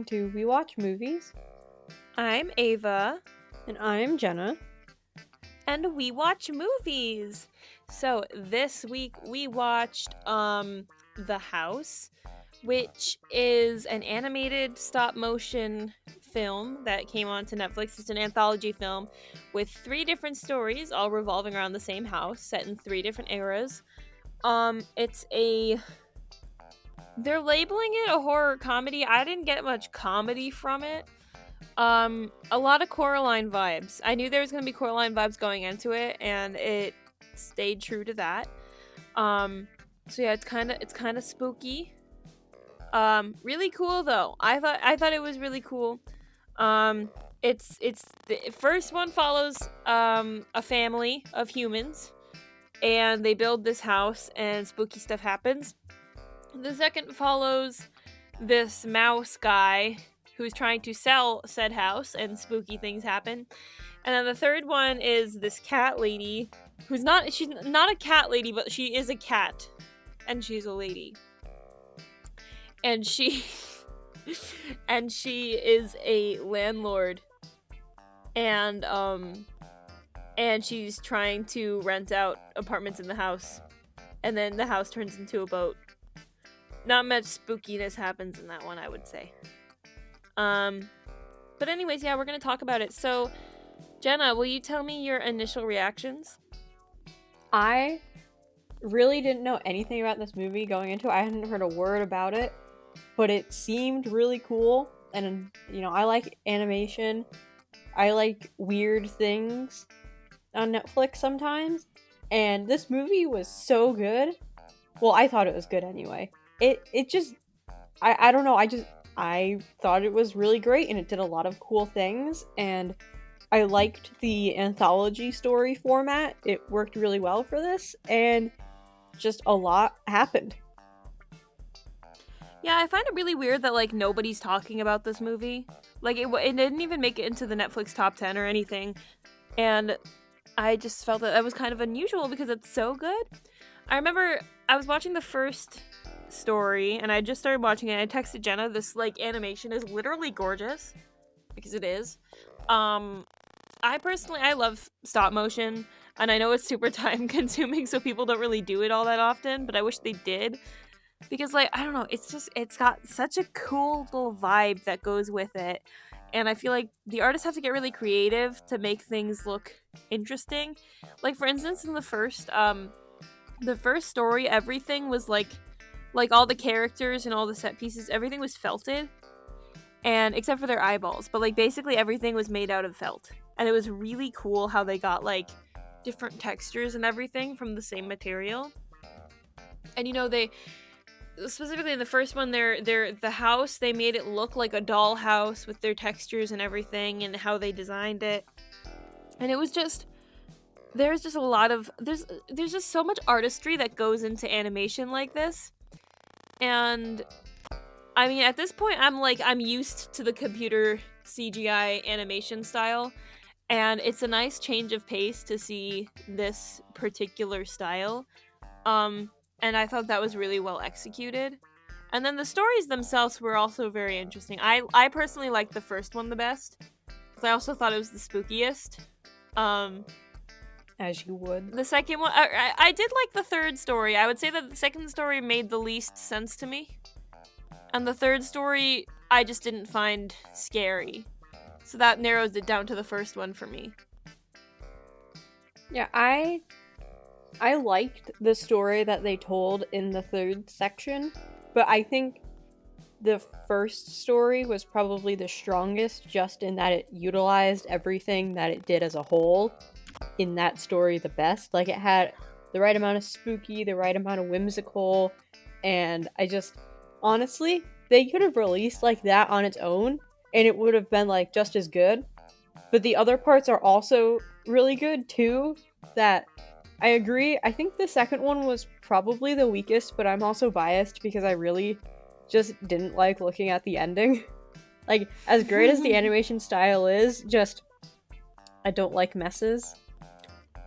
welcome to We Watch Movies. I'm Ava. And I'm Jenna. And we watch movies. So this week we watched The House, which is an animated stop motion film that came onto Netflix. It's an anthology film with 3 different stories all revolving around the same house, set in 3 different eras. They're labeling it a horror comedy. I didn't get much comedy from it. A lot of Coraline vibes. I knew there was gonna be Coraline vibes going into it, and it stayed true to that. So yeah, it's kind of spooky. Really cool though. I thought it was really cool. It's the first one follows a family of humans, and they build this house, and spooky stuff happens. The second follows this mouse guy who's trying to sell said house, and spooky things happen. And then the third one is this cat lady she's not a cat lady, but she is a cat, and she's a lady. And she and she is a landlord, and she's trying to rent out apartments in the house, and then the house turns into a boat. Not much spookiness happens in that one, I would say. But anyways, yeah, we're gonna talk about it. So, Jenna, will you tell me your initial reactions? I really didn't know anything about this movie going into it. I hadn't heard a word about it, but it seemed really cool. And, I like animation. I like weird things on Netflix sometimes. And this movie was so good. Well, I thought it was good anyway. It just, I don't know, I thought it was really great, and it did a lot of cool things, and I liked the anthology story format. It worked really well for this, and just a lot happened. Yeah, I find it really weird that, like, nobody's talking about this movie. Like, it didn't even make it into the Netflix top 10 or anything, and I just felt that was kind of unusual because it's so good. I remember I was watching the first story, and I just started watching it, and I texted Jenna, this, like, animation is literally gorgeous, because it is. I love stop motion, and I know it's super time consuming, so people don't really do it all that often, but I wish they did, because, like, I don't know, it's got such a cool little vibe that goes with it, and I feel like the artists have to get really creative to make things look interesting. Like, for instance, in the first story, everything was like all the characters and all the set pieces, everything was felted, and except for their eyeballs, but like basically everything was made out of felt, and it was really cool how they got like different textures and everything from the same material. And they specifically in the first one, the house, they made it look like a doll house with their textures and everything and how they designed it, and it was just there's just a lot of there's just so much artistry that goes into animation like this. And I mean, at this point, I'm used to the computer CGI animation style, and it's a nice change of pace to see this particular style. And I thought that was really well executed. And then the stories themselves were also very interesting. I personally liked the first one the best, because I also thought it was the spookiest. As you would. The second one, I did like the third story. I would say that the second story made the least sense to me. And the third story, I just didn't find scary. So that narrows it down to the first one for me. Yeah, I liked the story that they told in the third section, but I think the first story was probably the strongest, just in that it utilized everything that it did as a whole in that story the best. Like, it had the right amount of spooky, the right amount of whimsical, and honestly, they could have released like that on its own, and it would have been like just as good. But the other parts are also really good too. That I agree. I think the second one was probably the weakest, but I'm also biased because I really just didn't like looking at the ending. Like, as great as the animation style is, I don't like messes.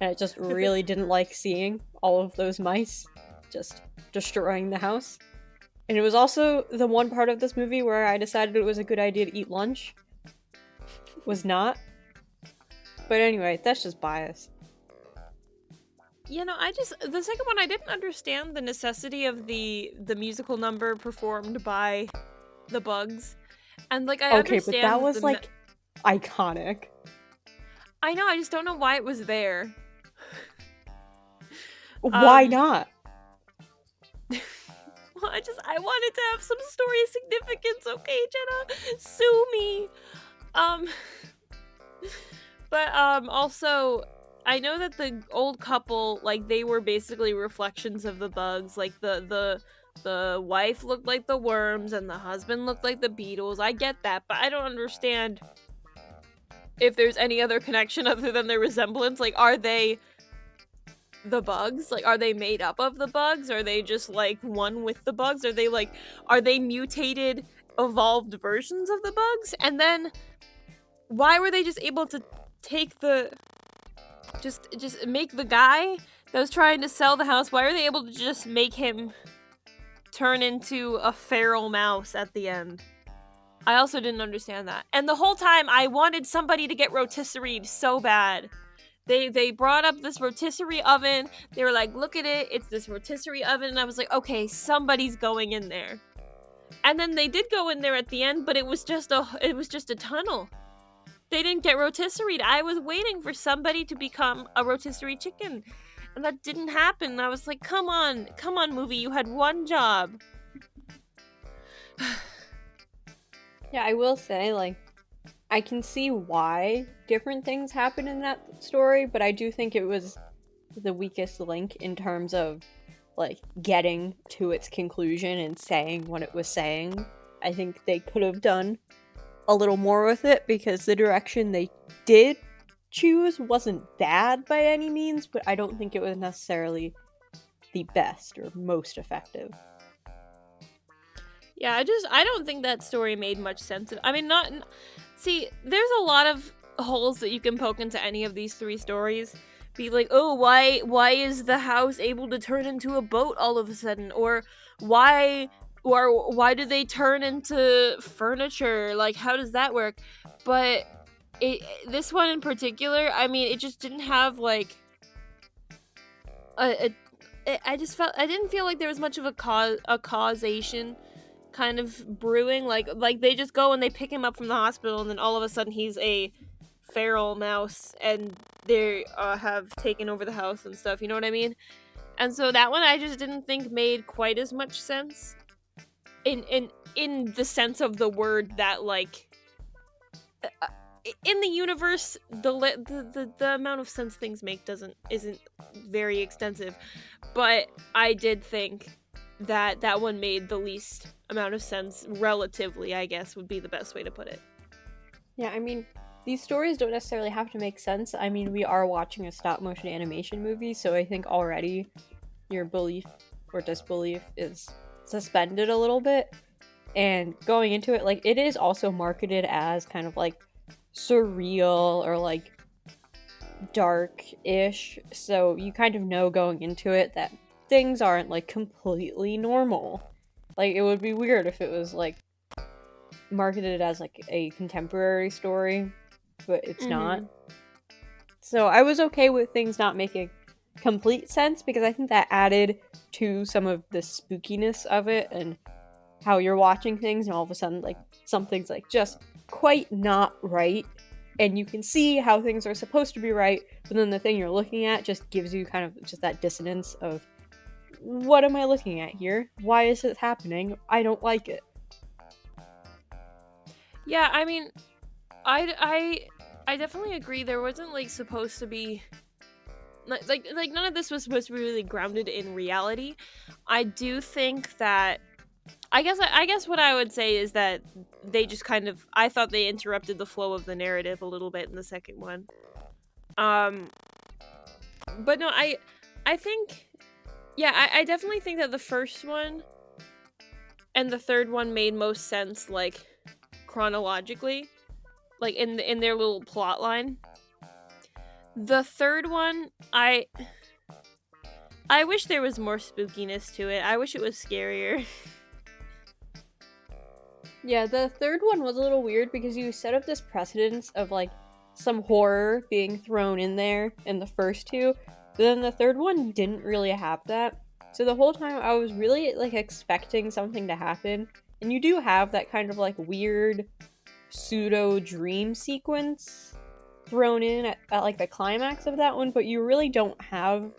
And I just really didn't like seeing all of those mice just destroying the house. And it was also the one part of this movie where I decided it was a good idea to eat lunch. Was not. But anyway, that's just bias. You know, the second one, I didn't understand the necessity of the musical number performed by the bugs. And like, I Okay, but that understand was like iconic. I know, I just don't know why it was there. Why not? Well, I wanted to have some story significance, okay, Jenna? Sue me. But also, I know that the old couple, like, they were basically reflections of the bugs. Like, the wife looked like the worms and the husband looked like the beetles. I get that, but I don't understand if there's any other connection other than their resemblance. Like, are they the bugs? Like, are they made up of the bugs? Are they just, like, one with the bugs? Are they mutated, evolved versions of the bugs? And then, why were they just able to take the... Just make the guy that was trying to sell the house, why are they able to just make him turn into a feral mouse at the end? I also didn't understand that. And the whole time, I wanted somebody to get rotisseried so bad. They brought up this rotisserie oven. They were like, look at it. It's this rotisserie oven. And I was like, okay, somebody's going in there. And then they did go in there at the end, but it was just a tunnel. They didn't get rotisseried. I was waiting for somebody to become a rotisserie chicken. And that didn't happen. I was like, come on, movie. You had one job. Yeah, I will say, like, I can see why different things happen in that story, but I do think it was the weakest link in terms of, like, getting to its conclusion and saying what it was saying. I think they could have done a little more with it because the direction they did choose wasn't bad by any means, but I don't think it was necessarily the best or most effective. Yeah, I don't think that story made much sense. I mean, see, there's a lot of holes that you can poke into any of these three stories. Be like, oh, why is the house able to turn into a boat all of a sudden? Or why do they turn into furniture? Like, how does that work? But this one in particular, I mean, it just didn't have like I didn't feel like there was much of a causation kind of brewing. Like they just go and they pick him up from the hospital, and then all of a sudden he's a feral mouse, and they have taken over the house and stuff. You know what I mean? And so that one I just didn't think made quite as much sense in the sense of the word that, like, in the universe, the amount of sense things make isn't very extensive. But I did think that one made the least amount of sense relatively, I guess would be the best way to put it. Yeah, I mean, these stories don't necessarily have to make sense. I mean, we are watching a stop motion animation movie, so I think already your belief or disbelief is suspended a little bit. And going into it, like, it is also marketed as kind of like surreal or like dark-ish, so you kind of know going into it that things aren't like completely normal. Like, it would be weird if it was like marketed as like a contemporary story, but it's not. So I was okay with things not making complete sense because I think that added to some of the spookiness of it and how you're watching things and all of a sudden like something's like just quite not right, and you can see how things are supposed to be right, but then the thing you're looking at just gives you kind of just that dissonance of, what am I looking at here? Why is it happening? I don't like it. Yeah, I mean, I definitely agree. There wasn't like supposed to be like none of this was supposed to be really grounded in reality. I do think that I guess what I would say is that they just kind of, I thought they interrupted the flow of the narrative a little bit in the second one. But no, I think, yeah, I definitely think that the first one and the third one made most sense, like, chronologically, like in their little plot line. The third one, I wish there was more spookiness to it. I wish it was scarier. Yeah, the third one was a little weird because you set up this precedence of like some horror being thrown in there in the first two, but then the third one didn't really have that. So the whole time I was really like expecting something to happen, and you do have that kind of like weird pseudo dream sequence thrown in at like the climax of that one, but you really don't have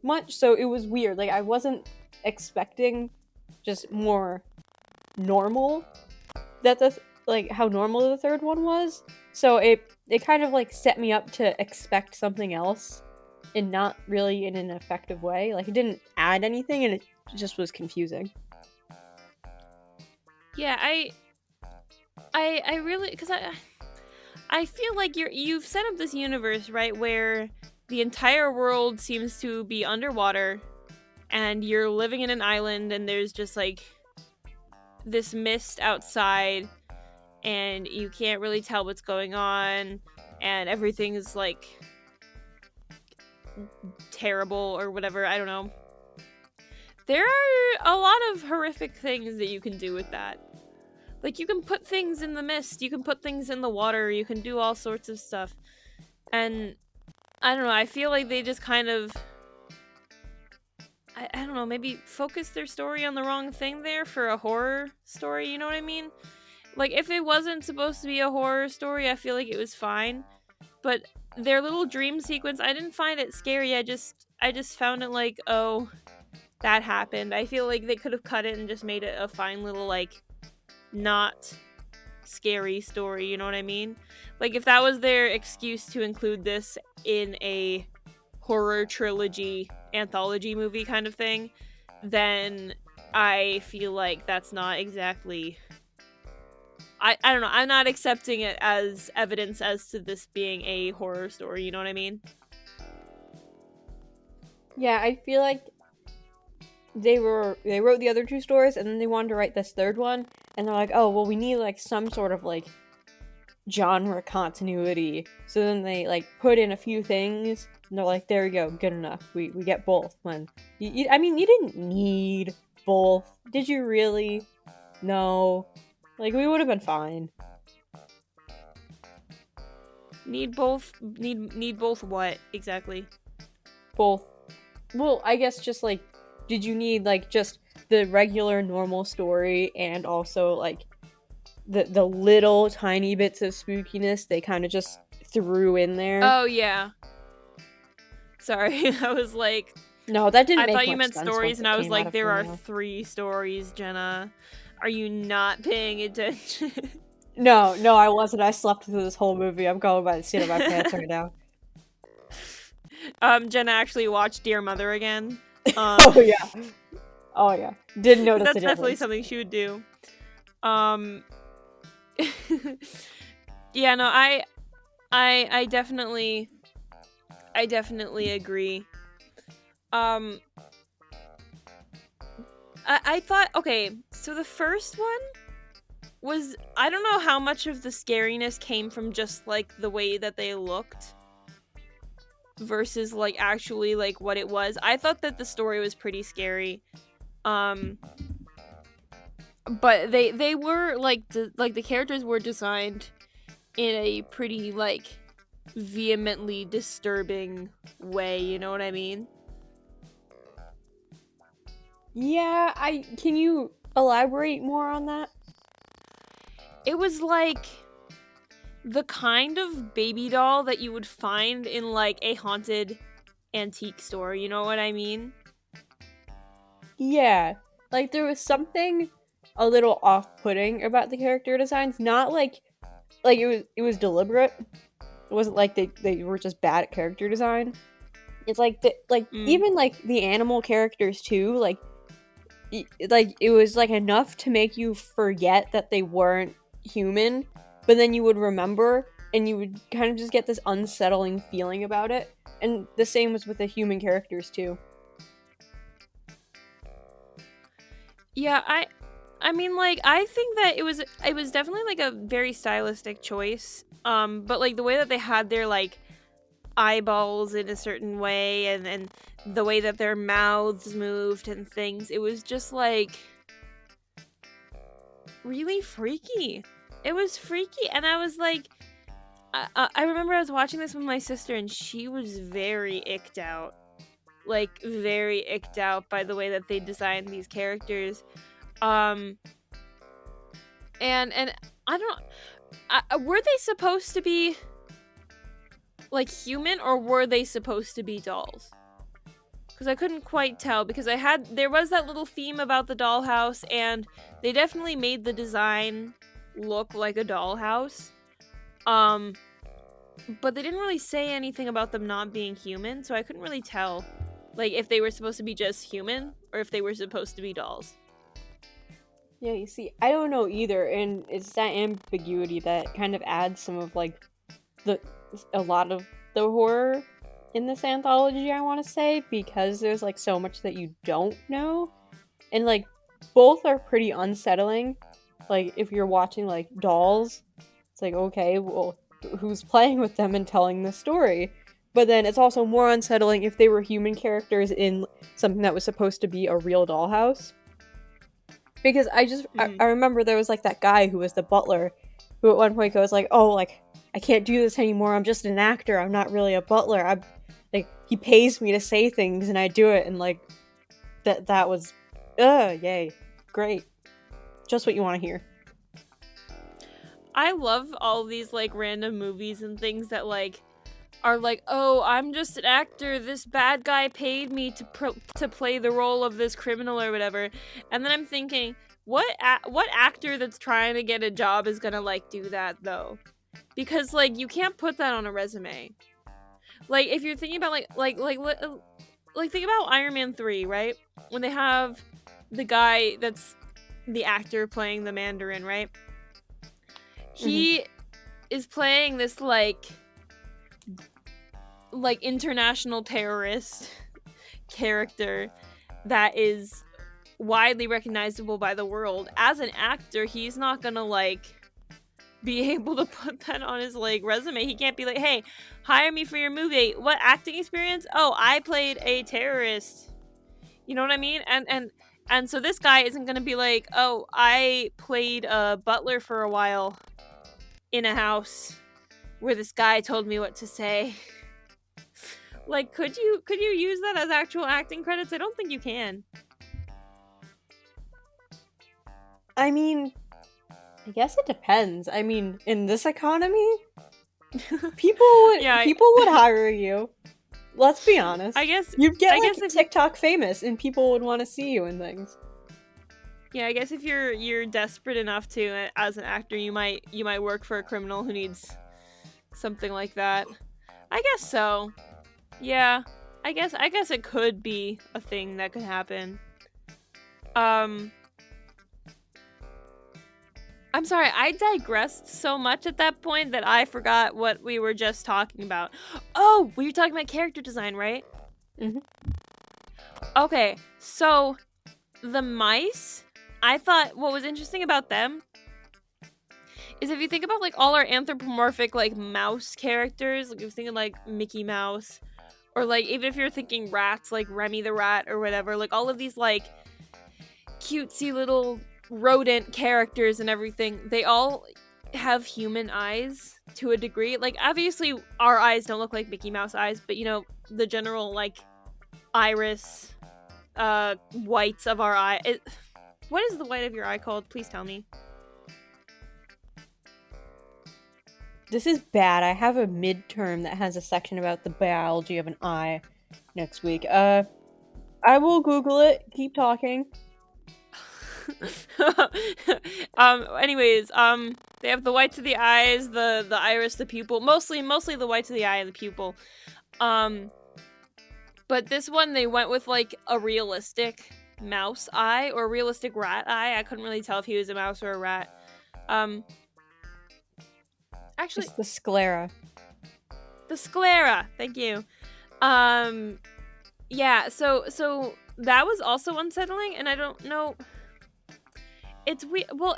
much, so it was weird. Like I wasn't expecting just more normal that the like how normal the third one was. So it kind of like set me up to expect something else and not really in an effective way. Like it didn't add anything and it just was confusing. Yeah, I really, because I feel like you've set up this universe, right, where the entire world seems to be underwater and you're living in an island and there's just like this mist outside and you can't really tell what's going on and everything is like terrible or whatever, I don't know. There are a lot of horrific things that you can do with that. Like, you can put things in the mist, you can put things in the water, you can do all sorts of stuff. And I don't know, I feel like they just kind of, I don't know, maybe focus their story on the wrong thing there for a horror story, you know what I mean? Like, if it wasn't supposed to be a horror story, I feel like it was fine. But their little dream sequence, I didn't find it scary, I just found it like, oh, that happened. I feel like they could have cut it and just made it a fine little, like, not scary story, you know what I mean? Like, if that was their excuse to include this in a horror trilogy anthology movie kind of thing, then I feel like that's not exactly, I don't know, I'm not accepting it as evidence as to this being a horror story, you know what I mean? Yeah, I feel like they wrote the other two stories and then they wanted to write this third one and they're like, oh well, we need like some sort of like genre continuity. So then they like put in a few things and they're like, there we go, good enough, we get both. When I mean, you didn't need both, did you really? No, like we would have been fine. Need both what exactly? Both. Well, I guess just like, did you need like just the regular normal story and also like the little tiny bits of spookiness they kind of just threw in there? Oh yeah, sorry. I was like, No, that didn't I make thought you much meant sense stories once and it I was came out like, of there her are mouth. 3 stories, Jenna. Are you not paying attention? No, I wasn't. I slept through this whole movie. I'm going by the seat of my pants right now. Jenna actually watched Dear Mother again. Oh yeah. Oh yeah. Didn't notice That's the definitely difference. something she would do. Yeah, no, I definitely agree. I thought, okay, so the first one was, I don't know how much of the scariness came from just like the way that they looked versus like actually like what it was. I thought that the story was pretty scary. But they were like the characters were designed in a pretty like vehemently disturbing way, you know what I mean? Yeah, can you elaborate more on that? It was like the kind of baby doll that you would find in like a haunted antique store, you know what I mean? Yeah. Like there was something a little off-putting about the character designs, not like it was deliberate. It wasn't like they were just bad at character design. It's like even like the animal characters too, like like it was like enough to make you forget that they weren't human, but then you would remember and you would kind of just get this unsettling feeling about it. And the same was with the human characters too. Yeah, I mean, like, I think that it was definitely like a very stylistic choice. But like the way that they had their like eyeballs in a certain way and the way that their mouths moved and things, it was just like, really freaky. It was freaky, and I was like, I remember I was watching this with my sister, and she was very icked out. Like, very icked out by the way that they designed these characters. And I don't were they supposed to be like human, or were they supposed to be dolls? Because I couldn't quite tell, because there was that little theme about the dollhouse, and they definitely made the design look like a dollhouse. But they didn't really say anything about them not being human, so I couldn't really tell, like, if they were supposed to be just human or if they were supposed to be dolls. Yeah, you see, I don't know either, and it's that ambiguity that kind of adds some of, like, a lot of the horror in this anthology, I want to say, because there's, like, so much that you don't know, and, like, both are pretty unsettling. Like, if you're watching, like, dolls, it's like, okay, well, who's playing with them and telling the story? But then it's also more unsettling if they were human characters in something that was supposed to be a real dollhouse. Because I remember there was, like, that guy who was the butler, who at one point goes, like, oh, like, I can't do this anymore, I'm just an actor, I'm not really a butler, like, he pays me to say things, and I do it, and, like, that was, yay, great. Just what you want to hear. I love all these, like, random movies and things that, like, are like, oh, I'm just an actor, this bad guy paid me to play the role of this criminal or whatever, and then I'm thinking, what actor that's trying to get a job is gonna, like, do that, though? Because, like, you can't put that on a resume. Like, if you're thinking about, like, think about Iron Man 3, right? When they have the guy that's the actor playing the Mandarin, right? He is playing this, like, international terrorist character that is widely recognizable by the world. As an actor, he's not gonna, like, be able to put that on his, like, resume. He can't be like, hey, hire me for your movie. What acting experience? Oh, I played a terrorist. You know what I mean? And so this guy isn't gonna be like, oh, I played a butler for a while in a house where this guy told me what to say. Like, could you use that as actual acting credits? I don't think you can. I mean, I guess it depends. I mean, in this economy, people would hire you. Let's be honest. I guess you'd get TikTok famous, and people would want to see you in things. Yeah, I guess if you're desperate enough to, as an actor, you might work for a criminal who needs something like that. I guess so. Yeah, I guess it could be a thing that could happen. I'm sorry, I digressed so much at that point that I forgot what we were just talking about. Oh, we were talking about character design, right? Mm-hmm. Okay, so the mice, I thought what was interesting about them is if you think about, like, all our anthropomorphic, like, mouse characters, like, if you're thinking, like, Mickey Mouse, or, like, even if you're thinking rats, like Remy the Rat or whatever, like, all of these, like, cutesy little rodent characters and everything, they all have human eyes to a degree. Like, obviously, our eyes don't look like Mickey Mouse eyes, but, you know, the general, like, iris, whites of our eye. What is the white of your eye called? Please tell me. This is bad. I have a midterm that has a section about the biology of an eye next week. I will Google it. Keep talking. Anyways, they have the whites of the eyes, the iris, the pupil, mostly the whites of the eye and the pupil. But this one they went with, like, a realistic mouse eye or realistic rat eye. I couldn't really tell if he was a mouse or a rat. Actually, it's the sclera. The sclera. Thank you. Yeah. So that was also unsettling, and I don't know. It's well,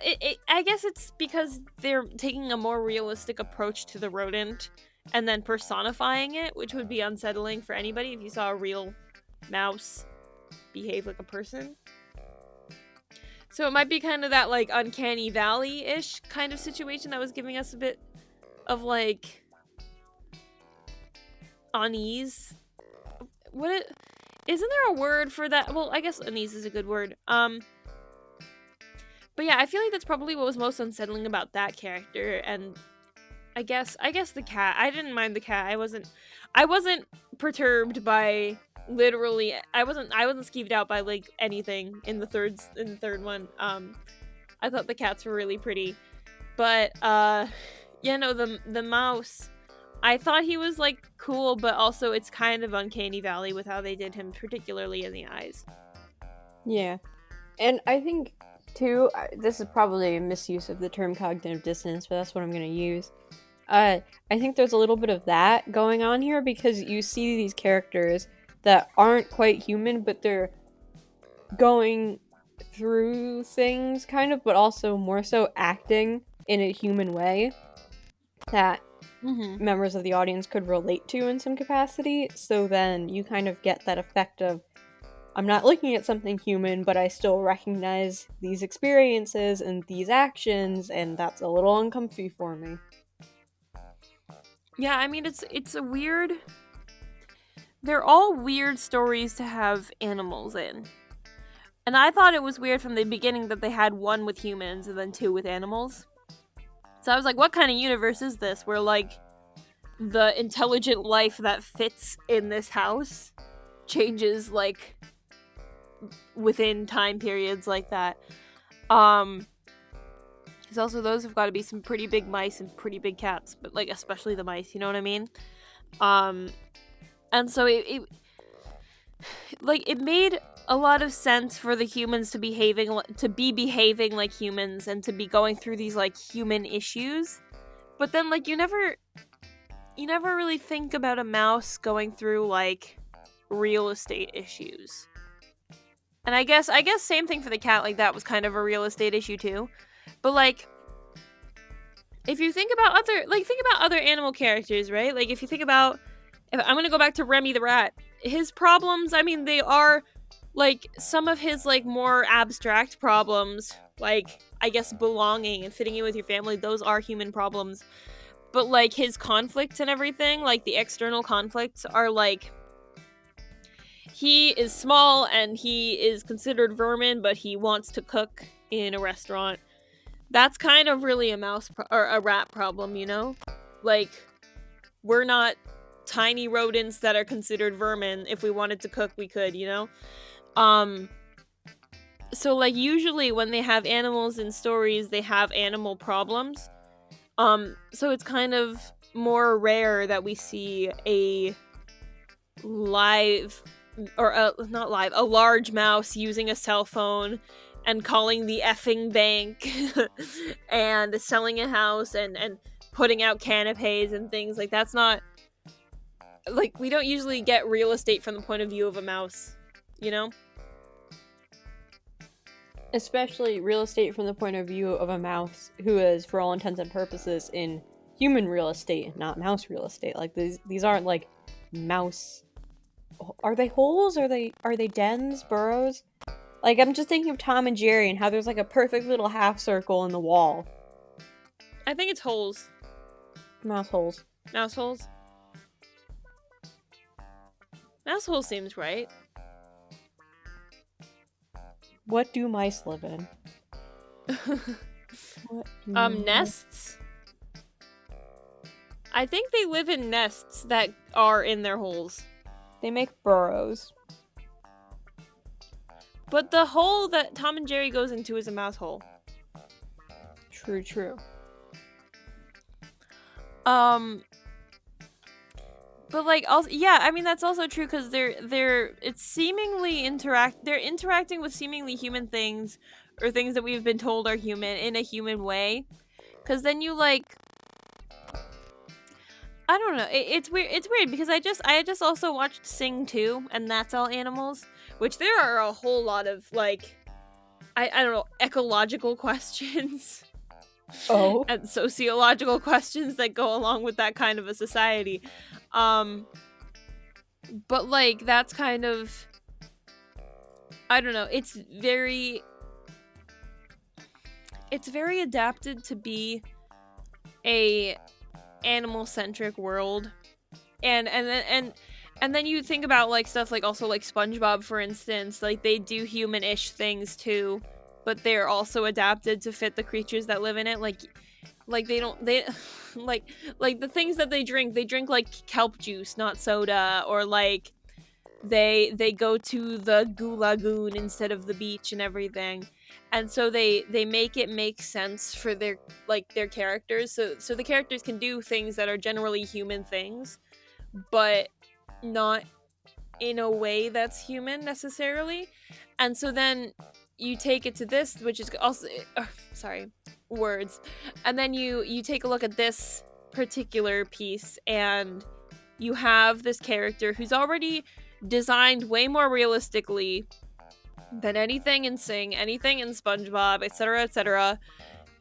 I guess it's because they're taking a more realistic approach to the rodent and then personifying it, which would be unsettling for anybody if you saw a real mouse behave like a person. So it might be kind of that like uncanny valley-ish kind of situation that was giving us a bit of like unease. Isn't there a word for that? Well, I guess unease is a good word. But yeah, I feel like that's probably what was most unsettling about that character, and I guess the cat. I didn't mind the cat. I wasn't perturbed by literally. I wasn't skeeved out by like anything in the third one. I thought the cats were really pretty, but yeah, no, the mouse. I thought he was like cool, but also it's kind of uncanny valley with how they did him, particularly in the eyes. Yeah. And I think, too, this is probably a misuse of the term cognitive dissonance, but that's what I'm going to use. I think there's a little bit of that going on here because you see these characters that aren't quite human, but they're going through things, kind of, but also more so acting in a human way that members of the audience could relate to in some capacity. So then you kind of get that effect of, I'm not looking at something human, but I still recognize these experiences and these actions, and that's a little uncomfy for me. Yeah, I mean it's a weird. They're all weird stories to have animals in. And I thought it was weird from the beginning that they had one with humans and then two with animals. So I was like, what kind of universe is this where like the intelligent life that fits in this house changes like within time periods like that? Because also those have got to be some pretty big mice and pretty big cats, but like especially the mice, you know what I mean? And so it made a lot of sense for the humans to be behaving like humans and to be going through these like human issues, but then like you never really think about a mouse going through like real estate issues. And I guess same thing for the cat, like that was kind of a real estate issue too. But like if you think about other animal characters, right? Like if I'm going to go back to Remy the rat. His problems, I mean, they are like some of his like more abstract problems, like I guess belonging and fitting in with your family, those are human problems. But like his conflicts and everything, like the external conflicts are like he is small and he is considered vermin, but he wants to cook in a restaurant. That's kind of really a or a rat problem, you know? Like we're not tiny rodents that are considered vermin. If we wanted to cook, we could, you know? So like usually when they have animals in stories, they have animal problems. So it's kind of more rare that we see a large mouse using a cell phone and calling the effing bank and selling a house and putting out canapes and things. Like that's not like we don't usually get real estate from the point of view of a mouse, you know? Especially real estate from the point of view of a mouse who is, for all intents and purposes, in human real estate, not mouse real estate. Like these aren't like mouse. Are they holes? Are they dens? Burrows? Like I'm just thinking of Tom and Jerry and how there's like a perfect little half circle in the wall. I think it's holes. Mouse holes. Mouse holes. Mouse hole seems right. What do mice live in? Nests? I think they live in nests that are in their holes. They make burrows. But the hole that Tom and Jerry goes into is a mouse hole. True. But like also, yeah, I mean that's also true because they're interacting with seemingly human things or things that we've been told are human in a human way. Because then you like, I don't know, it's weird because I just also watched Sing 2 and that's all animals, which there are a whole lot of like I don't know, ecological questions. Oh. And sociological questions that go along with that kind of a society. But like that's kind of, I don't know, it's very it's very adapted to be a animal-centric world. And then you think about like stuff like also like SpongeBob, for instance, like they do human-ish things too, but they're also adapted to fit the creatures that live in it. Like they like the things that they drink like kelp juice, not soda, or like they go to the goo lagoon instead of the beach and everything. And so they make it make sense for their characters, so the characters can do things that are generally human things, but not in a way that's human necessarily. And so then you take it to this, which is also sorry, words. And then you take a look at this particular piece, and you have this character who's already designed way more realistically than anything in Sing, anything in SpongeBob, etc., etc.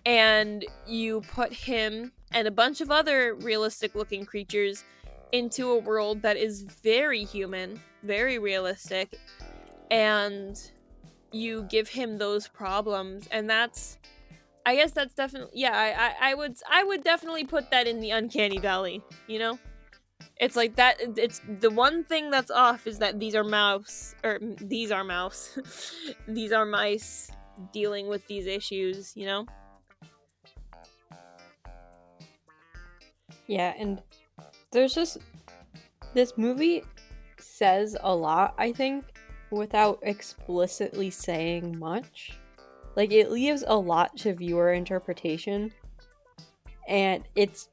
And you put him and a bunch of other realistic looking creatures into a world that is very human, very realistic, and you give him those problems. And that's, I guess that's definitely, yeah, I would definitely put that in the uncanny valley, you know? It's like that. It's the one thing that's off is that these are mouse, or these are mouse, these are mice dealing with these issues, you know? Yeah, and there's just this movie says a lot, I think, without explicitly saying much. Like, it leaves a lot to viewer interpretation, and it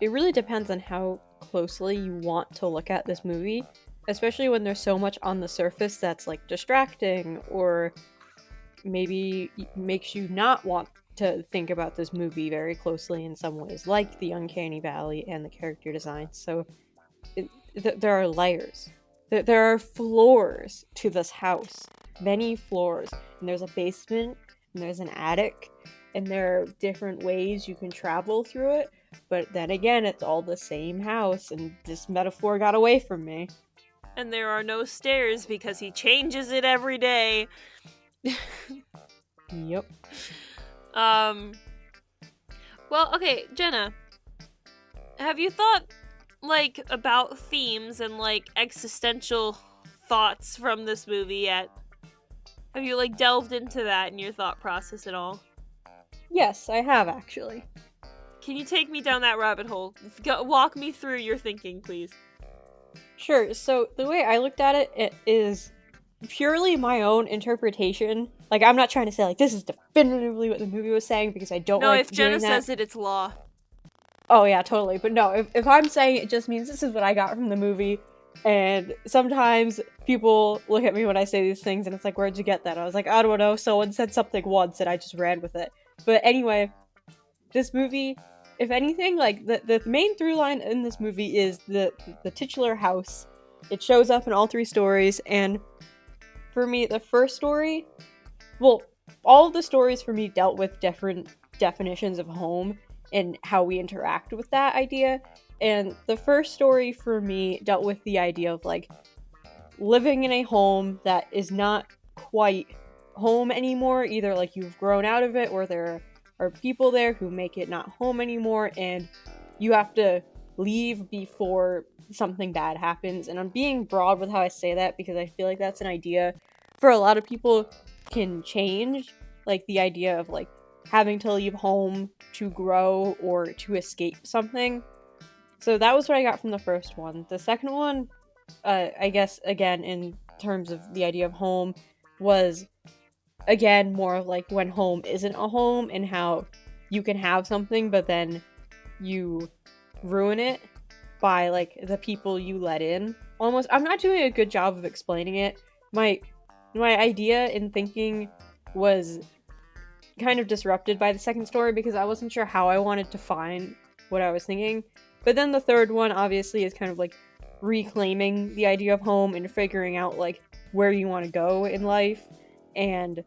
really depends on how closely you want to look at this movie, especially when there's so much on the surface that's like distracting, or maybe makes you not want to think about this movie very closely in some ways, like the uncanny valley and the character design. So there are layers. There are floors to this house, many floors, and there's a basement, and there's an attic, and there are different ways you can travel through it. But then again, it's all the same house, and this metaphor got away from me. And there are no stairs because he changes it every day. Yep. Well, okay, Jenna, have you thought like about themes and like existential thoughts from this movie yet? Have you like delved into that in your thought process at all? Yes, I have actually. Can you take me down that rabbit hole? Walk me through your thinking, please. Sure, so the way I looked at it, it is purely my own interpretation. Like, I'm not trying to say, like, this is definitively what the movie was saying, because I don't like if Jenna doing that. says it, it's law. Oh, yeah, totally. But no, if I'm saying it just means this is what I got from the movie, and sometimes people look at me when I say these things, and it's like, where'd you get that? I was like, I don't know, someone said something once, and I just ran with it. But anyway, this movie, if anything, like, the main through line in this movie is the titular house. It shows up in all three stories, and for me, the first story, well, all of the stories for me dealt with different definitions of home and how we interact with that idea. And the first story for me dealt with the idea of like living in a home that is not quite home anymore. Either like you've grown out of it, or there are people there who make it not home anymore, and you have to leave before something bad happens. And I'm being broad with how I say that because I feel like that's an idea for a lot of people can change, like the idea of like having to leave home to grow or to escape something. So that was what I got from the first one. The second one, I guess, again, in terms of the idea of home, was again more of like when home isn't a home, and how you can have something but then you ruin it by like the people you let in. Almost, I'm not doing a good job of explaining it. My idea in thinking was kind of disrupted by the second story because I wasn't sure how I wanted to find what I was thinking. But then the third one obviously is kind of like reclaiming the idea of home and figuring out like where you want to go in life, and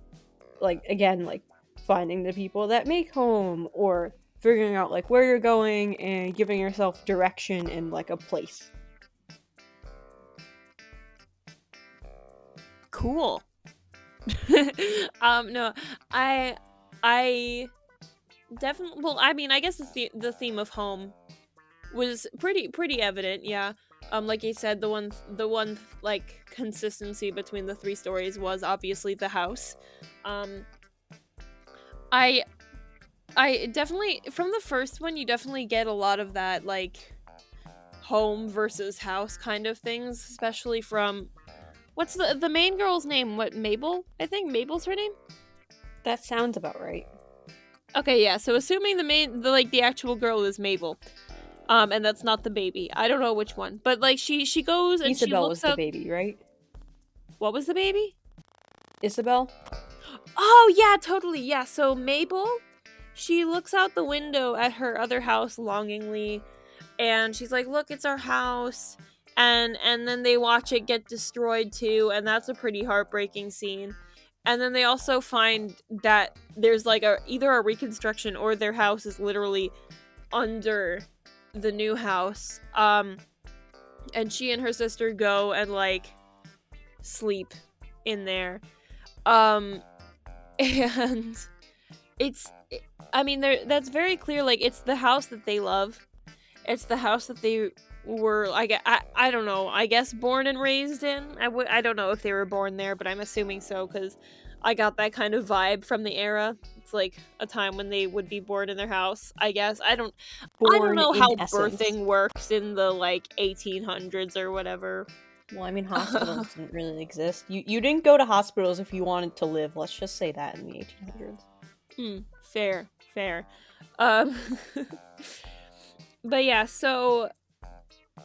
like again like finding the people that make home, or figuring out like where you're going and giving yourself direction in like a place. Cool. No, I definitely. Well, I mean, I guess the theme of home was pretty evident. Yeah. Like you said, the one like consistency between the three stories was obviously the house. Um, I I definitely, from the first one, you definitely get a lot of that like home versus house kind of things, especially from what's the main girl's name? What, Mabel? I think Mabel's her name. That sounds about right. Okay, yeah. So assuming the actual girl is Mabel, and that's not the baby. I don't know which one, but like she goes and she Isabel was looks the out. baby, right? What was the baby? Isabel? Oh yeah, totally. Yeah. So Mabel, she looks out the window at her other house longingly, and she's like, "Look, it's our house." And then they watch it get destroyed too, and that's a pretty heartbreaking scene. And then they also find that there's like either a reconstruction or their house is literally under the new house. And she and her sister go and like sleep in there. Um and it's I mean, that's very clear, like it's the house that they love. It's the house that they were, I don't know, I guess born and raised in. I don't know if they were born there, but I'm assuming so, because I got that kind of vibe from the era. It's like a time when they would be born in their house, I guess. I don't Born know in how essence. birthing works in the like 1800s or whatever. Well, I mean, hospitals didn't really exist. You didn't go to hospitals if you wanted to live. Let's just say that in the 1800s. Fair. Um but yeah, so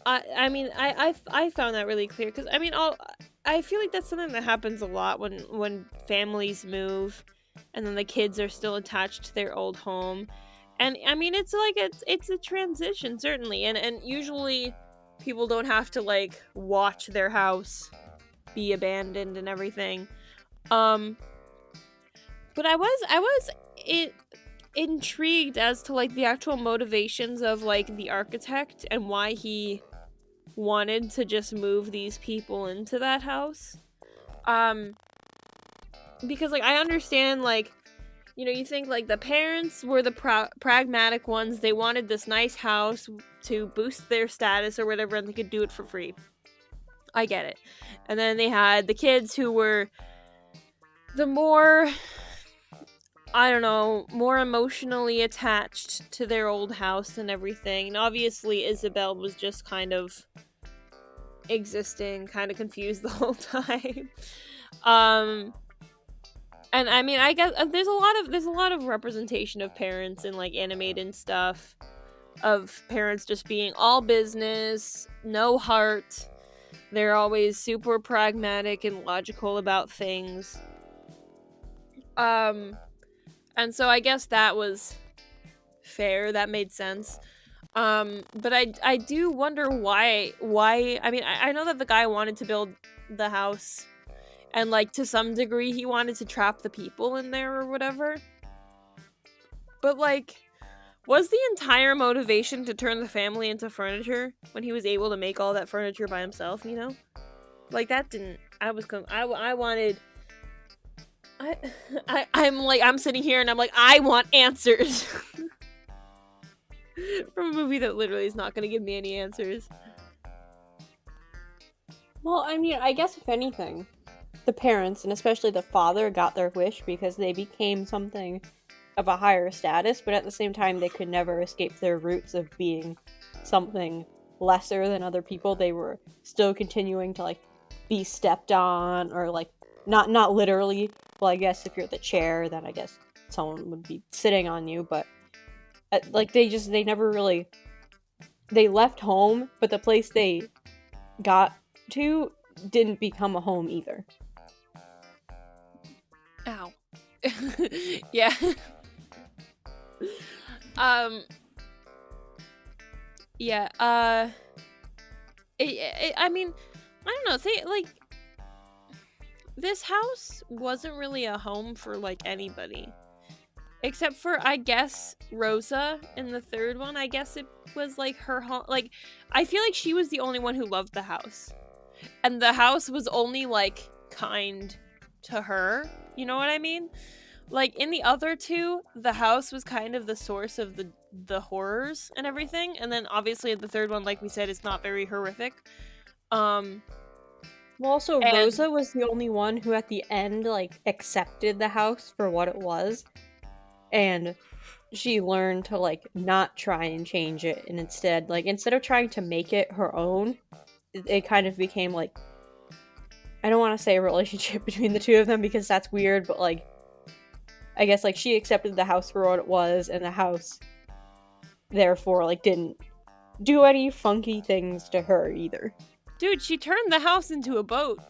I mean, I found that really clear, because I mean, I feel like that's something that happens a lot when families move, and then the kids are still attached to their old home, and I mean, it's like it's a transition, certainly, and usually people don't have to like watch their house be abandoned and everything. Um, but I was it intrigued as to like the actual motivations of like the architect and why he wanted to just move these people into that house. Um because like I understand, like, you think like the parents were the pragmatic ones. They wanted this nice house to boost their status or whatever, and they could do it for free. I get it. And then they had the kids who were the more, I don't know, more emotionally attached to their old house and everything. And obviously Isabel was just kind of existing, kind of confused the whole time. um and I mean, I guess there's a lot of representation of parents in like animated stuff, of parents just being all business, no heart. They're always super pragmatic and logical about things. um and so I guess that was fair, that made sense. But I do wonder why. I mean, I know that the guy wanted to build the house, and like to some degree he wanted to trap the people in there or whatever, but like, was the entire motivation to turn the family into furniture when he was able to make all that furniture by himself, like that didn't I was com- I wanted I I'm sitting here and I'm like, I want answers from a movie that literally is not going to give me any answers. Well, I mean, I guess if anything, the parents, and especially the father, got their wish because they became something of a higher status, but at the same time, they could never escape their roots of being something lesser than other people. They were still continuing to, like, be stepped on, or, like, not literally. Well, I guess if you're the chair, then I guess someone would be sitting on you, but, like, they never really. They left home, but the place they got to didn't become a home either. Ow. Yeah. um yeah, I mean, I don't know, like, this house wasn't really a home for like anybody, except for, I guess, Rosa in the third one. I guess it was like her home. Like, I feel like she was the only one who loved the house, and the house was only like kind to her, you know what I mean? Like in the other two, the house was kind of the source of the horrors and everything, and then obviously the third one, like we said, is not very horrific. Um Well, also, and Rosa was the only one who at the end, like, accepted the house for what it was. And she learned to, like, not try and change it. And instead, like, instead of trying to make it her own, it kind of became, like, I don't want to say a relationship between the two of them because that's weird, but, like, I guess, like, she accepted the house for what it was, and the house, therefore, like, didn't do any funky things to her either. dude, she turned the house into a boat.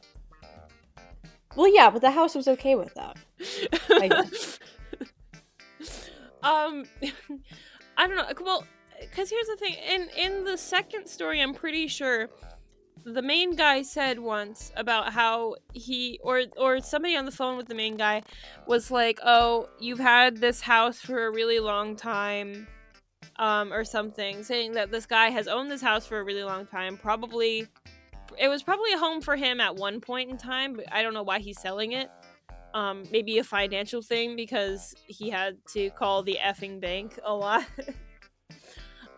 Well, yeah, but the house was okay with that, I guess. I don't know. Well, because here's the thing. In the second story, I'm pretty sure the main guy said once about how he or somebody on the phone with the main guy was like, "Oh, you've had this house for a really long time." Or something, saying that this guy has owned this house for a really long time. It was probably a home for him at one point in time, but I don't know why he's selling it. Maybe a financial thing because he had to call the effing bank a lot.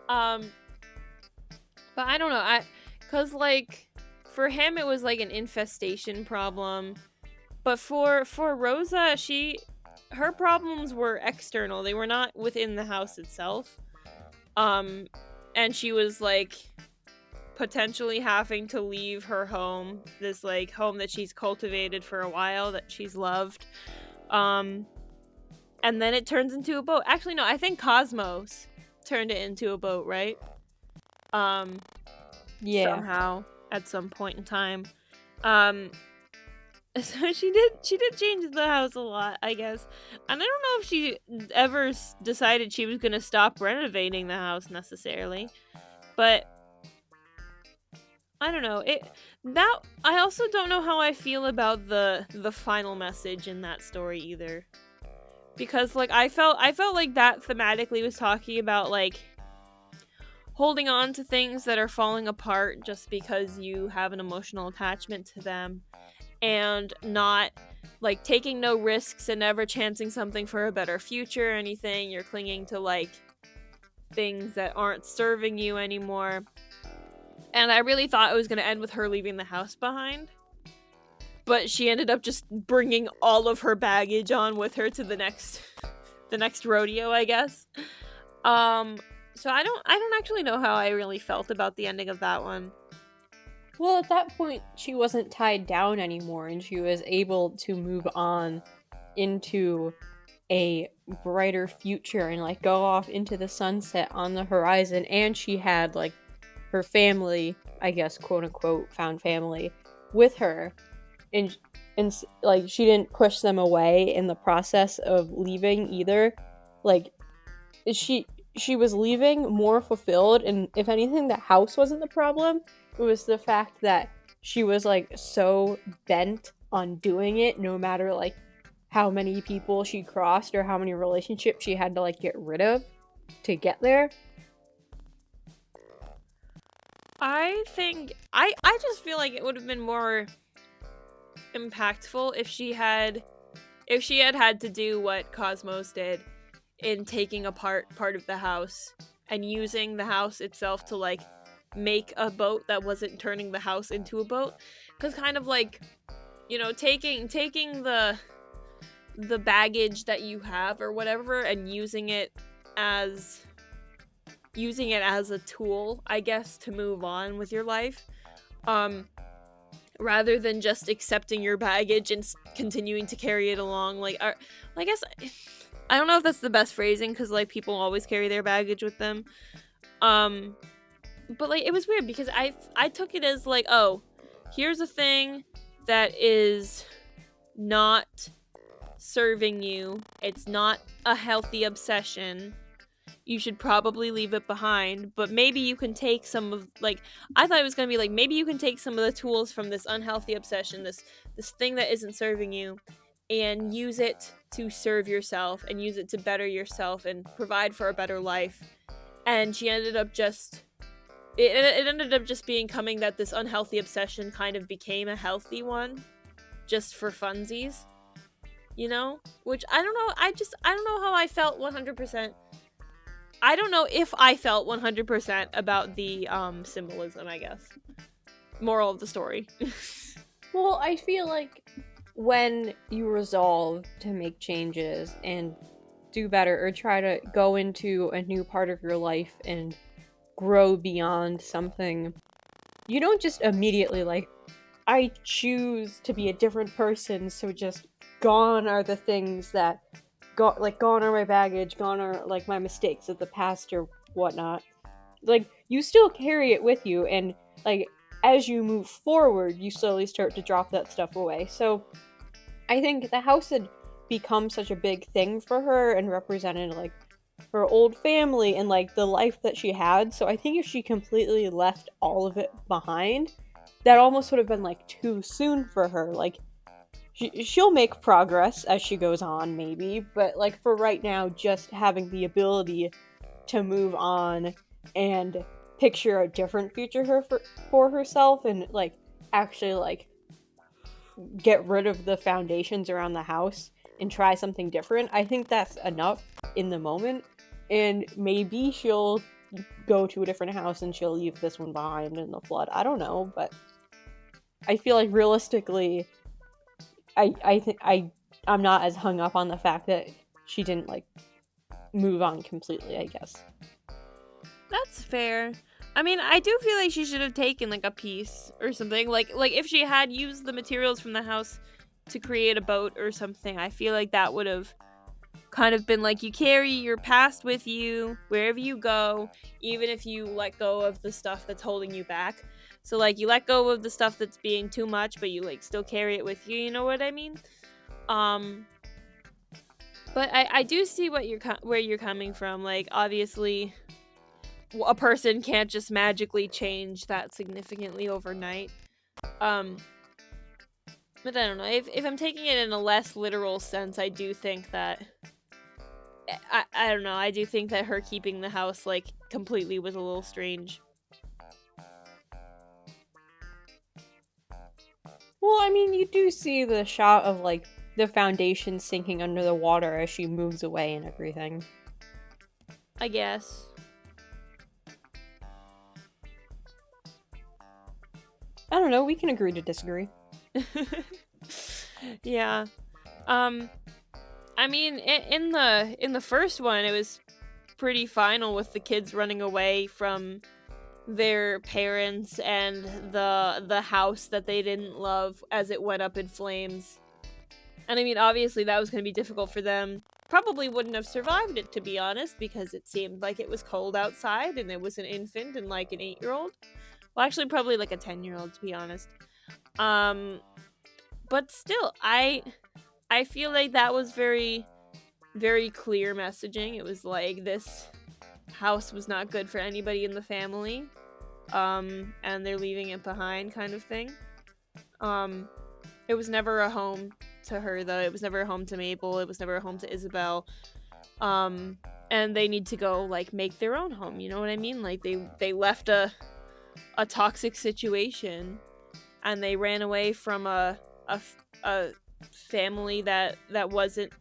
um, but I don't know. Cause like for him it was like an infestation problem, but for Rosa, her problems were external. They were not within the house itself. And she was like potentially having to leave her home, this like home that she's cultivated for a while, that she's loved. And then it turns into a boat. Actually, no, I think Cosmos turned it into a boat, right? Yeah. Somehow at some point in time. So she did change the house a lot, I guess. And I don't know if she ever decided she was going to stop renovating the house necessarily. But I don't know. I also don't know how I feel about the final message in that story either. Because like I felt like that thematically was talking about like holding on to things that are falling apart just because you have an emotional attachment to them, and not like taking no risks and never chancing something for a better future or anything. You're clinging to like things that aren't serving you anymore. And I really thought it was going to end with her leaving the house behind, but she ended up just bringing all of her baggage on with her to the next rodeo, I guess. So I don't actually know how I really felt about the ending of that one. Well, at that point, she wasn't tied down anymore, and she was able to move on into a brighter future and like go off into the sunset on the horizon. And she had like her family, I guess, quote unquote, found family with her, and like she didn't push them away in the process of leaving either. Like she was leaving more fulfilled, and if anything, the house wasn't the problem. It was the fact that she was like so bent on doing it, no matter like how many people she crossed or how many relationships she had to like get rid of to get there. I think I just feel like it would have been more impactful if she had had to do what Cosmos did in taking apart part of the house and using the house itself to like make a boat that wasn't turning the house into a boat. Because kind of like, you know, taking the baggage that you have or whatever and using it as a tool, I guess, to move on with your life, rather than just accepting your baggage and continuing to carry it along. Like, I guess I don't know if that's the best phrasing, because like people always carry their baggage with them. But like it was weird because I took it as like, oh, here's a thing that is not serving you. It's not a healthy obsession. You should probably leave it behind, but maybe you can take some of, like, I thought it was going to be like, maybe you can take some of the tools from this unhealthy obsession, this thing that isn't serving you, and use it to serve yourself and use it to better yourself and provide for a better life. And she ended up just it ended up just becoming that this unhealthy obsession kind of became a healthy one just for funsies. you know? Which I don't know. I don't know how I felt 100%. I don't know if I felt 100% about the symbolism, I guess. Moral of the story. Well, I feel like when you resolve to make changes and do better or try to go into a new part of your life and grow beyond something, you don't just immediately like, I choose to be a different person, so just gone are the things that gone are my baggage, gone are like my mistakes of the past or whatnot. Like, you still carry it with you, and like as you move forward, you slowly start to drop that stuff away. So I think the house had become such a big thing for her and represented like her old family and like the life that she had. So I think if she completely left all of it behind, that almost would have been like too soon for her. Like, she'll make progress as she goes on, maybe, but like for right now, just having the ability to move on and picture a different future for herself and like actually like get rid of the foundations around the house and try something different, I think that's enough in the moment. And maybe she'll go to a different house and she'll leave this one behind in the flood. I don't know, but I feel like realistically, I think I'm not as hung up on the fact that she didn't like move on completely, I guess. That's fair. I mean, I do feel like she should have taken like a piece or something. Like if she had used the materials from the house to create a boat or something, I feel like that would have kind of been like, you carry your past with you wherever you go, even if you let go of the stuff that's holding you back. So like you let go of the stuff that's being too much, but you like still carry it with you, you know what I mean? But I do see what where you're coming from. Like, obviously a person can't just magically change that significantly overnight. But I don't know. If I'm taking it in a less literal sense, I do think that I don't know. I do think that her keeping the house like completely was a little strange. Well, I mean, you do see the shot of like the foundation sinking under the water as she moves away and everything. I guess. I don't know, we can agree to disagree. Yeah. I mean, in the first one, it was pretty final with the kids running away from their parents and the house that they didn't love as it went up in flames. And I mean, obviously that was going to be difficult for them. Probably wouldn't have survived it, to be honest, because it seemed like it was cold outside and it was an infant and like an 8-year-old. Well, actually probably like a 10-year-old, to be honest. But still, I feel like that was very, very clear messaging. It was like, this house was not good for anybody in the family. And they're leaving it behind, kind of thing. It was never a home to her, though. It was never a home to Mabel. It was never a home to Isabel. And they need to go, like, make their own home, you know what I mean? Like, they left a toxic situation, and they ran away from a family that wasn't,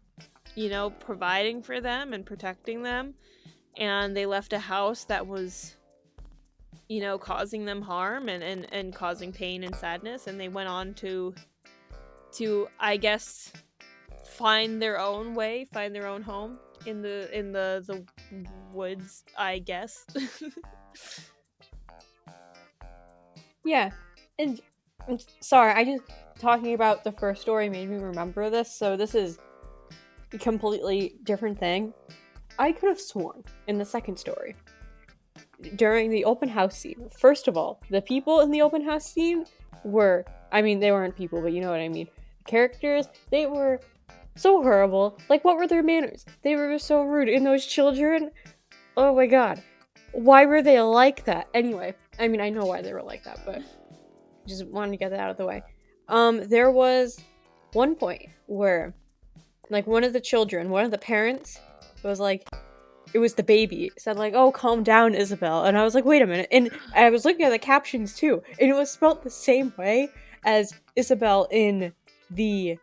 you know, providing for them and protecting them, and they left a house that was, you know, causing them harm and causing pain and sadness, and they went on to I guess find their own way, find their own home in the woods, I guess. Yeah, and I'm sorry, I just talking about the first story made me remember this, so this is a completely different thing. I could have sworn in the second story, during the open house scene, first of all, the people in the open house scene were, I mean, they weren't people, but you know what I mean. The characters, they were so horrible. Like, what were their manners? They were so rude. And those children, oh my god. Why were they like that? Anyway, I mean, I know why they were like that, but just wanted to get that out of the way. There was one point where, like, one of the parents was like, it was the baby, said like, oh, calm down, Isabel. And I was like, wait a minute. And I was looking at the captions too, and it was spelled the same way as Isabel in the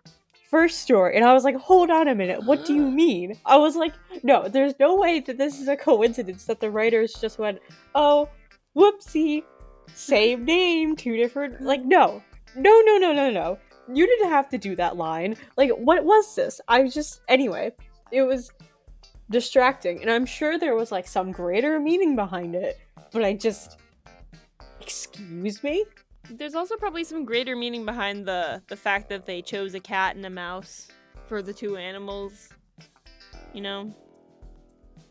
first story. And I was like, hold on a minute, what do you mean? I was like, no, there's no way that this is a coincidence that the writers just went, oh, whoopsie, same name, two different, like, no. You didn't have to do that line. Like, what was this? Anyway, it was distracting. And I'm sure there was, like, some greater meaning behind it. But excuse me? There's also probably some greater meaning behind the fact that they chose a cat and a mouse for the two animals. You know?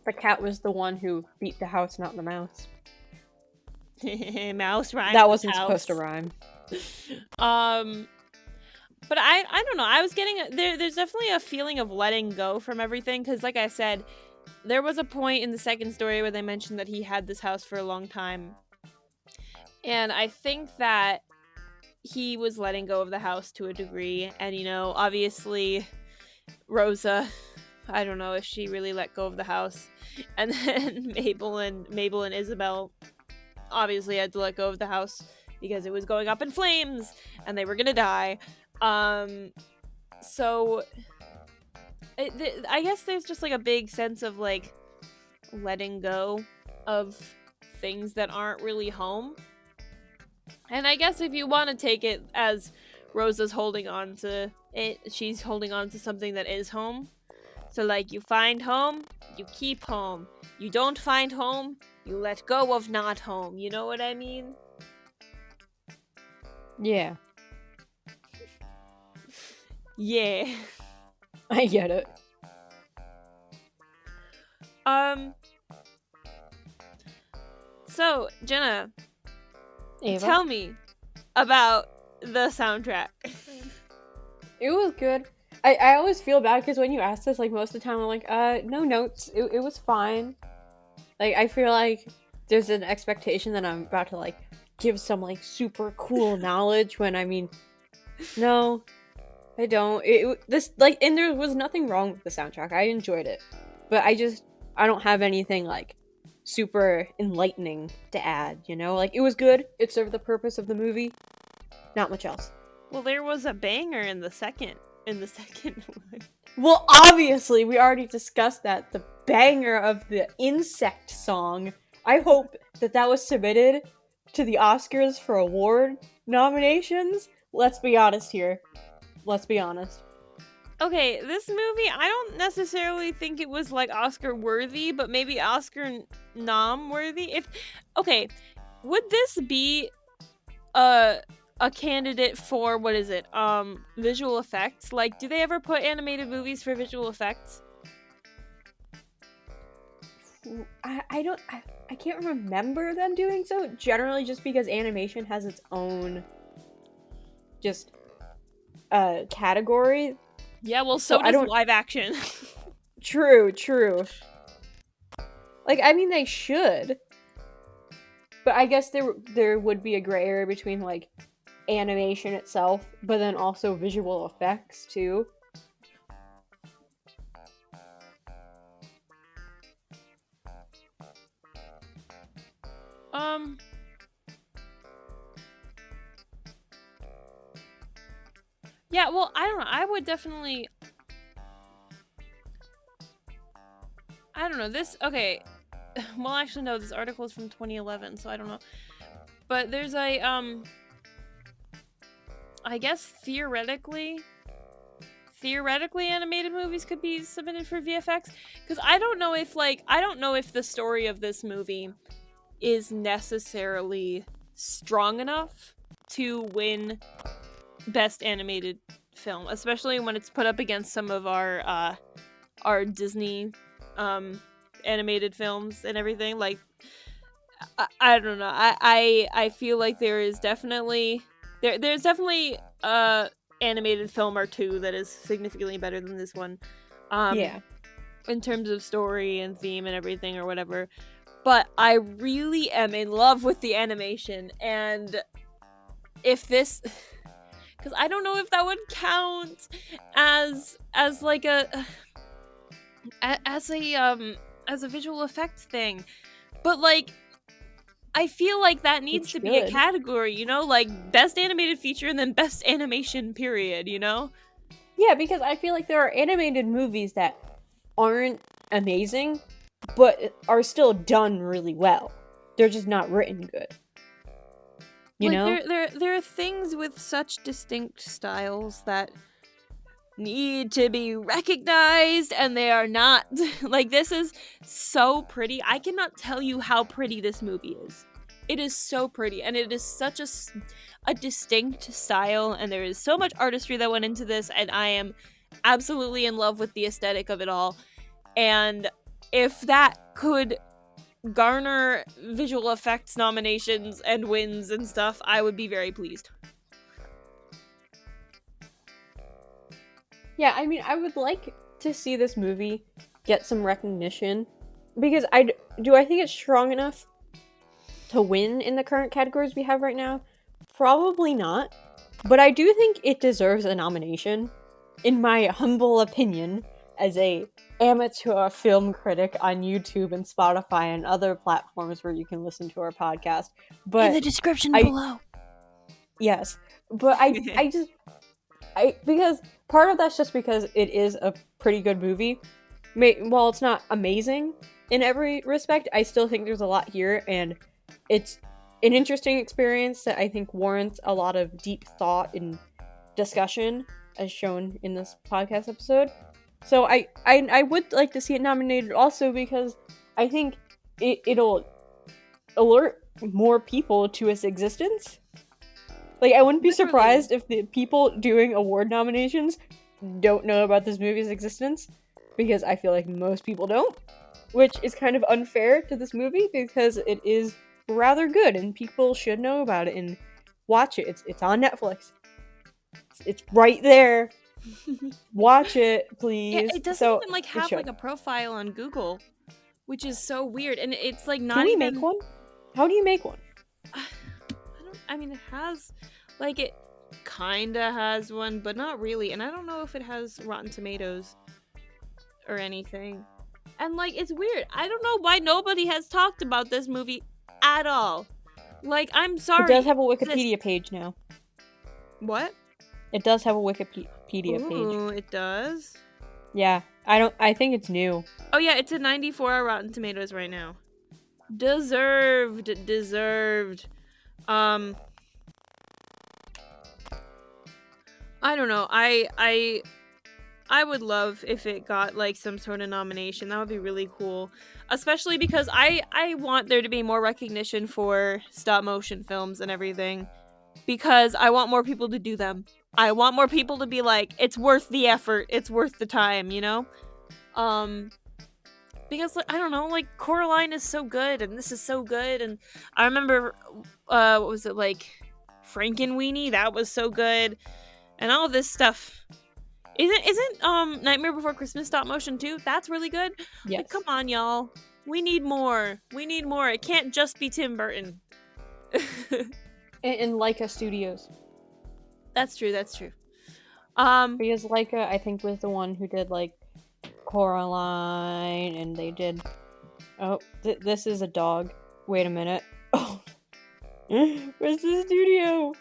The cat was the one who beat the house, not the mouse. Mouse rhyme. That wasn't supposed to rhyme. But I don't know. I was getting there's definitely a feeling of letting go from everything, because like I said, there was a point in the second story where they mentioned that he had this house for a long time. And I think that he was letting go of the house to a degree. And, you know, obviously, Rosa, I don't know if she really let go of the house. And then Mabel and Isabel obviously had to let go of the house because it was going up in flames and they were gonna die. So I guess there's just like a big sense of like letting go of things that aren't really home. And I guess if you want to take it as Rosa's holding on to it, she's holding on to something that is home. So like, you find home, you keep home. You don't find home, you let go of not home. You know what I mean? Yeah. Yeah. I get it. So, Jenna, Ava? tell me about the soundtrack. It was good. I always feel bad because when you ask this, like, most of the time I'm like, no notes. It was fine. Like, I feel like there's an expectation that I'm about to, like, give some, like, super cool knowledge when, I mean, no, I don't. And there was nothing wrong with the soundtrack. I enjoyed it. But I don't have anything, like, super enlightening to add, you know? Like, it was good. It served the purpose of the movie. Not much else. Well, there was a banger in the second one. Well, obviously, we already discussed that. The banger of the insect song. I hope that was submitted to the Oscars for award nominations. Let's be honest here. Let's be honest. Okay, this movie, I don't necessarily think it was, like, Oscar-worthy, but maybe Oscar nom-worthy? Would this be a candidate for, what is it, visual effects? Like, do they ever put animated movies for visual effects? I can't remember them doing so, generally just because animation has its own just category. Yeah, well, so does live action. True. Like, I mean, they should. But I guess there would be a gray area between, like, animation itself, but then also visual effects, too. Yeah, well, I don't know. I would definitely... I don't know. Okay. Well, actually, no. This article is from 2011, so I don't know. But there's a, I guess theoretically animated movies could be submitted for VFX. Because I don't know if the story of this movie is necessarily strong enough to win Best Animated Film, especially when it's put up against some of our Disney animated films and everything. Like, I don't know. I feel like there's definitely animated film or two that is significantly better than this one. Yeah. In terms of story and theme and everything or whatever. But I really am in love with the animation, and if this, because I don't know if that would count as like as a visual effects thing, but like I feel like that needs to be a category, you know, like best animated feature and then best animation period, you know? Yeah, because I feel like there are animated movies that aren't amazing, but are still done really well. They're just not written good. You Like know? there are things with such distinct styles that need to be recognized, and they are not. Like, this is so pretty. I cannot tell you how pretty this movie is. It is so pretty, and it is such a distinct style, and there is so much artistry that went into this, and I am absolutely in love with the aesthetic of it all. And if that could garner visual effects nominations and wins and stuff, I would be very pleased. Yeah, I mean, I would like to see this movie get some recognition because I think it's strong enough to win in the current categories we have right now. Probably not, but I do think it deserves a nomination, in my humble opinion, as a amateur film critic on YouTube and Spotify and other platforms where you can listen to our podcast. But in the description I below. yes, but because part of that's just because it is a pretty good movie. While it's not amazing in every respect, I still think there's a lot here, and it's an interesting experience that I think warrants a lot of deep thought and discussion, as shown in this podcast episode. So I would like to see it nominated also because I think it'll alert more people to its existence. Like, I wouldn't be surprised if the people doing award nominations don't know about this movie's existence, because I feel like most people don't, which is kind of unfair to this movie because it is rather good and people should know about it and watch it. It's on Netflix. It's right there. Watch it, please. Yeah, it doesn't even like have like a profile on Google, which is so weird, and it's like not. Can we even make one? How do you make one? I mean, it has, like, it kinda has one, but not really, and I don't know if it has Rotten Tomatoes or anything. And like, it's weird. I don't know why nobody has talked about this movie at all. Like, I'm sorry. It does have a Wikipedia page now. What? It does have a Wikipedia page. Ooh, it does? Yeah. I think it's new. Oh yeah, it's a 94 on Rotten Tomatoes right now. Deserved. I don't know. I would love if it got like some sort of nomination. That would be really cool. Especially because I want there to be more recognition for stop motion films and everything. Because I want more people to do them. I want more people to be like, it's worth the effort, it's worth the time, you know? Because, like, I don't know, like, Coraline is so good, and this is so good, and I remember, what was it, like, Frankenweenie? That was so good, and all this stuff. Isn't Nightmare Before Christmas stop motion too? That's really good. Yes. Like, come on, y'all. We need more. It can't just be Tim Burton. And Leica Studios. That's true. Because Leica, I think, was the one who did, like, Coraline, and they did... Oh, this is a dog. Wait a minute. Oh. Where's the studio?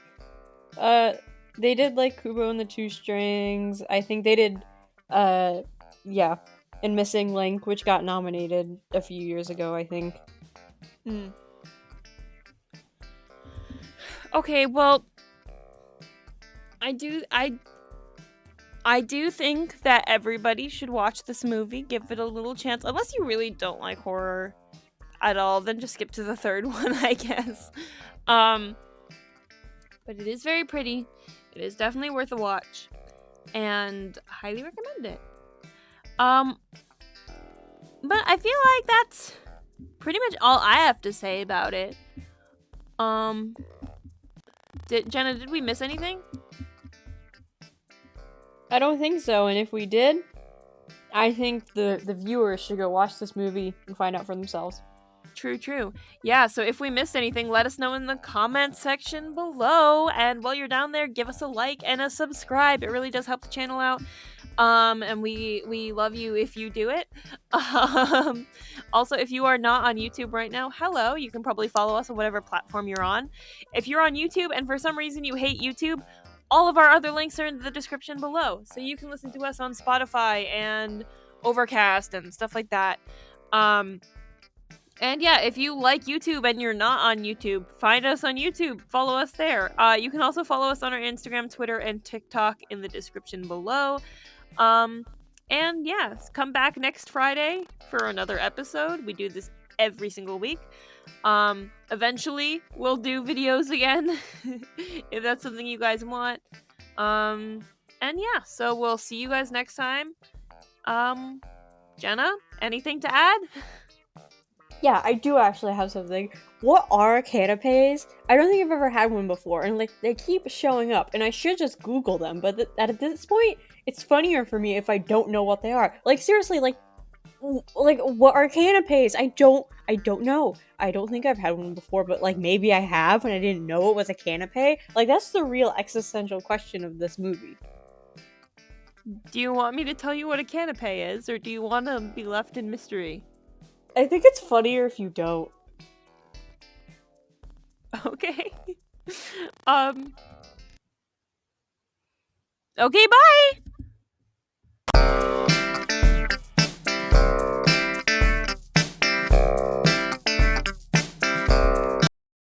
They did, like, Kubo and the Two Strings. I think they did, yeah. And Missing Link, which got nominated a few years ago, I think. Okay, well, I do think that everybody should watch this movie, give it a little chance. Unless you really don't like horror at all, then just skip to the third one, I guess. But it is very pretty. It is definitely worth a watch. And I highly recommend it. But I feel like that's pretty much all I have to say about it. Jenna, did we miss anything? I don't think so, and if we did, I think the viewers should go watch this movie and find out for themselves. True. Yeah, so if we missed anything, let us know in the comments section below. And while you're down there, give us a like and a subscribe. It really does help the channel out. And we love you if you do it. Also, if you are not on YouTube right now, hello. You can probably follow us on whatever platform you're on. If you're on YouTube and for some reason you hate YouTube, all of our other links are in the description below, so you can listen to us on Spotify and Overcast and stuff like that. And yeah, if you like YouTube and you're not on YouTube, find us on YouTube. Follow us there. You can also follow us on our Instagram, Twitter, and TikTok in the description below. And yeah, come back next Friday for another episode. We do this every single week. Eventually we'll do videos again if that's something you guys want. And yeah, so we'll see you guys next time. Jenna, anything to add? Yeah, I do actually have something. What are canapes? I don't think I've ever had one before, and like they keep showing up, and I should just Google them. But at this point, it's funnier for me if I don't know what they are. Like seriously, like what are canapes? I don't know. I don't think I've had one before, but like maybe I have, and I didn't know it was a canape. Like that's the real existential question of this movie. Do you want me to tell you what a canape is, or do you want to be left in mystery? I think it's funnier if you don't. Okay. Okay, bye!